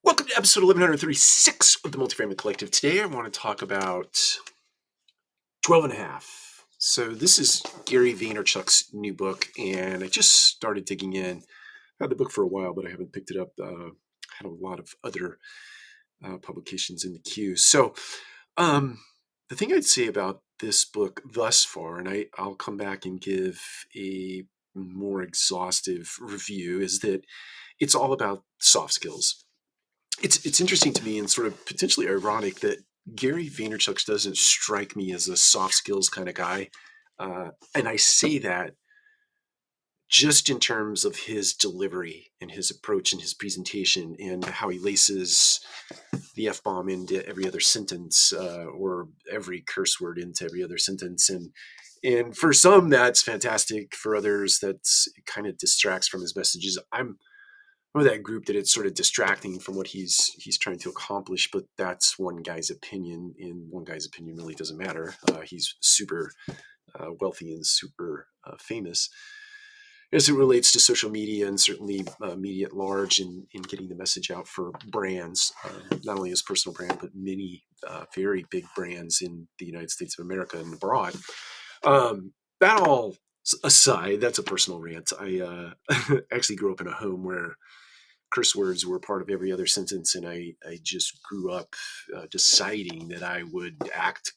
Welcome to episode 1136 of the Multifamily Collective. Today I want to talk about 12 and a half. So this is Gary Vaynerchuk's new book, and I just started digging in. I've had the book for a while, but I haven't picked it up. Had a lot of other publications in the queue. So the thing I'd say about this book thus far, and I'll come back and give a more exhaustive review, is that it's all about soft skills. It's interesting to me and sort of potentially ironic that Gary Vaynerchuk doesn't strike me as a soft skills kind of guy. And I say that just in terms of his delivery and his approach and his presentation and how he laces the F-bomb into every other sentence or every curse word into every other sentence. And for some, that's fantastic. For others, that's it kind of distracts from his messages. I'm of that group that it's sort of distracting from what he's trying to accomplish, but that's one guy's opinion, and one guy's opinion really doesn't matter. He's super wealthy and super famous as it relates to social media and certainly media at large in getting the message out for brands, not only his personal brand, but many very big brands in the United States of America and abroad. That all aside, that's a personal rant. I actually grew up in a home where curse words were part of every other sentence, and I just grew up deciding that I would act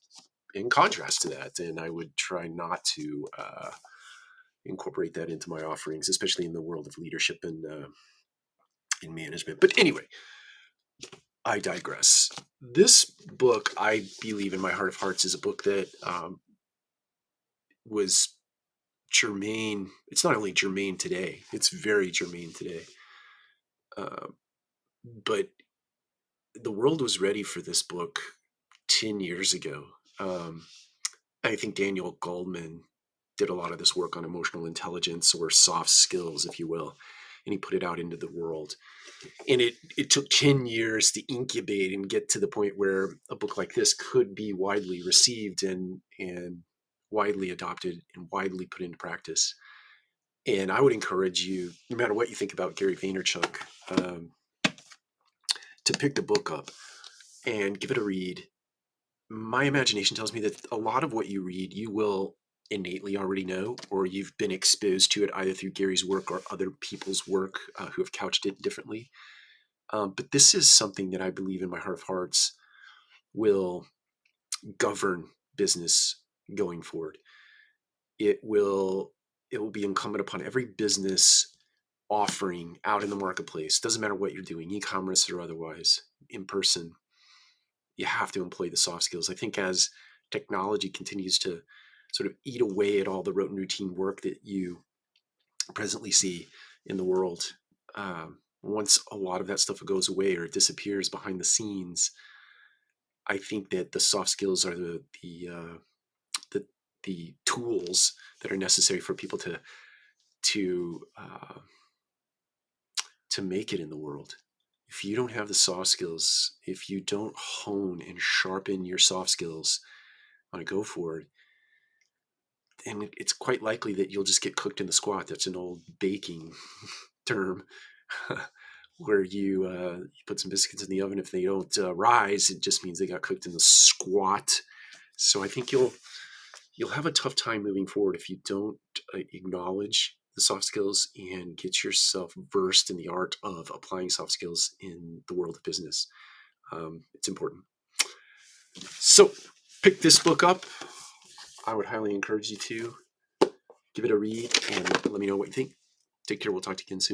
in contrast to that, and I would try not to incorporate that into my offerings, especially in the world of leadership and in management. But anyway, I digress. This book, I believe in my heart of hearts, is a book that was germane. It's not only germane today, it's very germane today. But the world was ready for this book 10 years ago. I think Daniel Goldman did a lot of this work on emotional intelligence, or soft skills, if you will, and he put it out into the world. And it took 10 years to incubate and get to the point where a book like this could be widely received and widely adopted and widely put into practice. And I would encourage you, no matter what you think about Gary Vaynerchuk, to pick the book up and give it a read. My imagination tells me that a lot of what you read, you will innately already know, or you've been exposed to it either through Gary's work or other people's work who have couched it differently. But this is something that I believe in my heart of hearts will govern business going forward. It will be incumbent upon every business offering out in the marketplace. Doesn't matter what you're doing, e-commerce or otherwise, in person. You have to employ the soft skills. I think as technology continues to sort of eat away at all the rote and routine work that you presently see in the world, once a lot of that stuff goes away or disappears behind the scenes, I think that the soft skills are the tools that are necessary for people to make it in the world. If you don't have the soft skills, if you don't hone and sharpen your soft skills on a go forward, and it's quite likely that you'll just get cooked in the squat. That's an old baking term where you put some biscuits in the oven. If they don't rise, it just means they got cooked in the squat. So I think you'll have a tough time moving forward if you don't acknowledge the soft skills and get yourself versed in the art of applying soft skills in the world of business. It's important. So pick this book up. I would highly encourage you to give it a read and let me know what you think. Take care. We'll talk to you again soon.